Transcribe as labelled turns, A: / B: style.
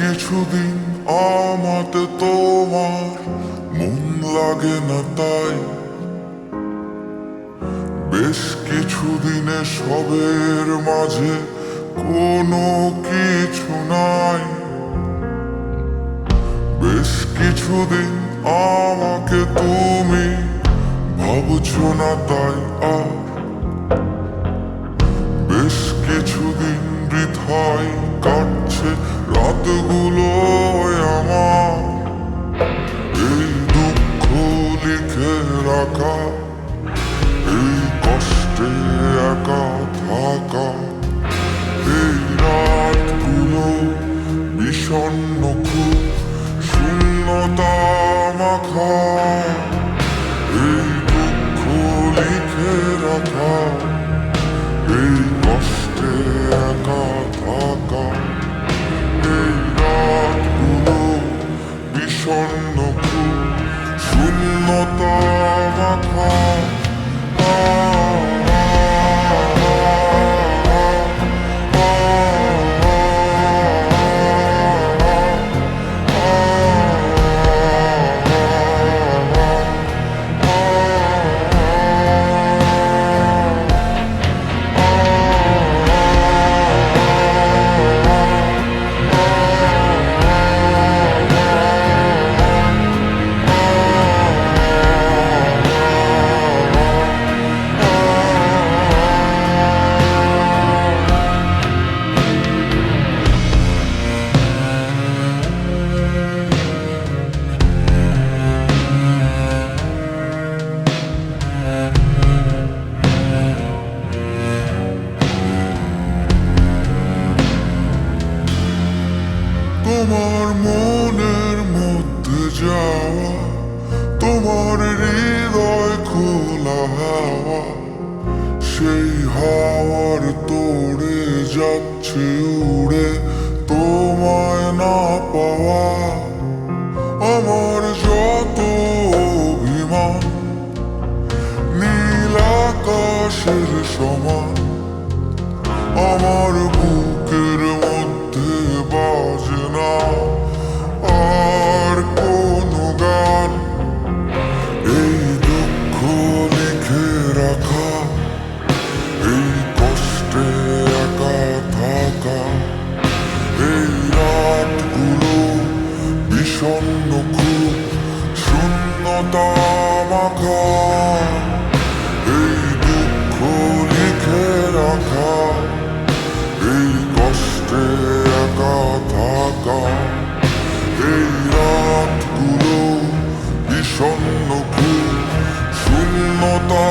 A: কিছুদিন আমাতে তোমার মন লাগে না তাই, বেশ কিছুদিনে সবের মাঝে কোনো কিছু নাই। বেশ কিছুদিন আমাকে তুমি ভাবছো না তাই আর, বেশ কিছুদিন বৃথাই কাটছে রাতগুলো আমার। এই দুঃখ লিখে রাখা, এই কষ্টে একা থাকা, এই রাতগুলো বিষণ্ণ খুব শূন্যতা মাখা। এই দুঃখ লিখে রাখা, এই কষ্টে একা থাকা, এই রাতগুলো বিষণ্ণ খুব শূন্যতা মাখা। তোমার মনের মধ্যে যাওয়া, তোমার হৃদয় খোলা হাওয়া, সেই হাওয়ার তোড়ে যাচ্ছে উড়ে তোমায় না পাওয়া। আমার যত অভিমান নীল আকাশের সমান, আমার বুকের মধ্যে বাজে না আর কোনো গান। এই দুঃখ লিখে রাখা, এই কষ্টে একা থাকা, এই রাতগুলো বিষণ্ণ খুব শূন্যতা মাখা। এই দুঃখ লিখে রাখা, এই কষ্টে একা থাকা, এই রাতগুলো বিষণ্ণ খুব শূন্যতা